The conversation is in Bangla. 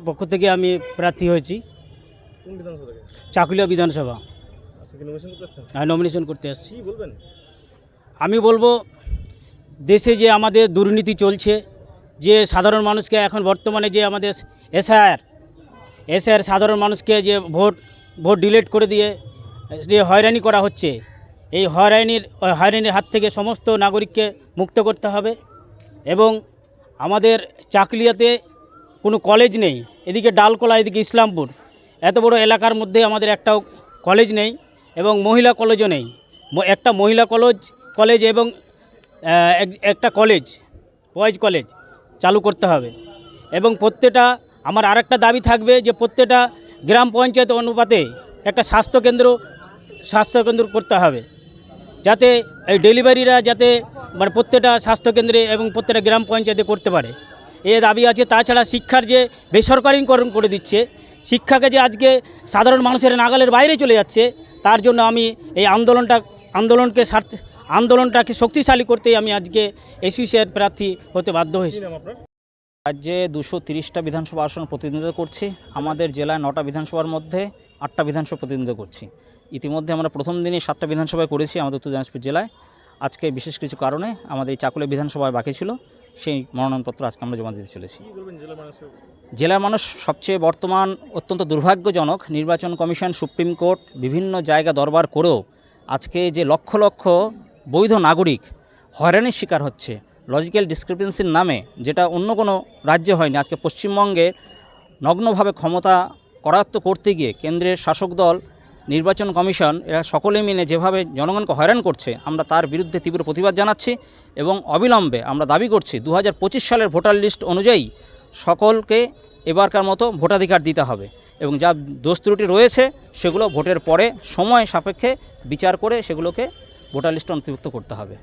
পক্ষ থেকে আমি প্রার্থী হয়েছি। কোন বিধানসভা থেকে? চাকুলিয়া বিধানসভা। আচ্ছা, কি নমিনেশন করতে আসছেন? নমিনেশন করতে আসছি। কি বলবেন? আমি বলবো, দেশে যে আমাদের দুর্নীতি চলছে, যে সাধারণ মানুষকে এখন বর্তমানে যে আমাদের এসআইআর সাধারণ মানুষকে যে ভোট ডিলিট করে দিয়ে যে হয়রানি করা হচ্ছে, এই হয়রানির হাত থেকে সমস্ত নাগরিককে মুক্ত করতে হবে। এবং আমাদের চাকলিয়াতে কোনো কলেজ নেই, এদিকে ডালকোলা, এদিকে ইসলামপুর, এত বড় এলাকার মধ্যে আমাদের একটাও কলেজ নেই এবং মহিলা কলেজও নেই। একটা মহিলা কলেজ এবং একটা বয়েজ কলেজ চালু করতে হবে। এবং প্রত্যেকটা আমার আরেকটা দাবি থাকবে যে প্রত্যেকটা গ্রাম পঞ্চায়েত অনুপাতে একটা স্বাস্থ্যকেন্দ্র করতে হবে, যাতে এই ডেলিভারিরা যাতে মানে প্রত্যেকটা স্বাস্থ্যকেন্দ্রে এবং প্রত্যেকটা গ্রাম পঞ্চায়েতে করতে পারে, এ দাবি আছে। তাছাড়া শিক্ষার যে বেসরকারীকরণ করে দিচ্ছে, শিক্ষাকে যে আজকে সাধারণ মানুষের নাগালের বাইরে চলে যাচ্ছে, তার জন্য আমি এই আন্দোলনটাকে শক্তিশালী করতেই আমি আজকে এসইউসিআর প্রার্থী হতে বাধ্য হয়েছি। কি নাম আপনার? রাজ্যে 230টা বিধানসভা আসন প্রতিনিধিত্ব করছি। আমাদের জেলায় 9টা বিধানসভার মধ্যে 8টা বিধানসভা প্রতিনিধিত্ব করছি। ইতিমধ্যে আমরা প্রথম দিনই 7টা বিধানসভায় করেছি আমাদের উত্তর দিনাজপুর জেলায়। আজকে বিশেষ কিছু কারণে আমাদের এই চাকুলিয়া বিধানসভায় বাকি ছিল, সেই মনোনয়নপত্র আজকে আমরা জমা দিতে চলেছি। কি বলবেন জেলার মানুষের? জেলার মানুষ সবচেয়ে বর্তমান অত্যন্ত দুর্ভাগ্যজনক, নির্বাচন কমিশন, সুপ্রিম কোর্ট বিভিন্ন জায়গা দরবার করেও আজকে যে লক্ষ লক্ষ বৈধ নাগরিক হয়রানির শিকার হচ্ছে লজিক্যাল ডিসক্রিপেন্সির নামে, যেটা অন্য কোনো রাজ্যে হয়নি। আজকে পশ্চিমবঙ্গে নগ্নভাবে ক্ষমতা করায়ত্ত করতে গিয়ে কেন্দ্রের শাসক দল, নির্বাচন কমিশন, এরা সকলে মিলে যেভাবে জনগণকে হয়রান করছে, আমরা তার বিরুদ্ধে তীব্র প্রতিবাদ জানাচ্ছি এবং অবিলম্বে আমরা দাবি করছি 2025 সালের ভোটার লিস্ট অনুযায়ী সকলকে এবারকার মতো ভোটাধিকার দিতে হবে এবং যা দোষ ত্রুটি রয়েছে সেগুলো ভোটের পরে সময় সাপেক্ষে বিচার করে সেগুলোকে ভোটার লিস্টে অন্তর্ভুক্ত করতে হবে।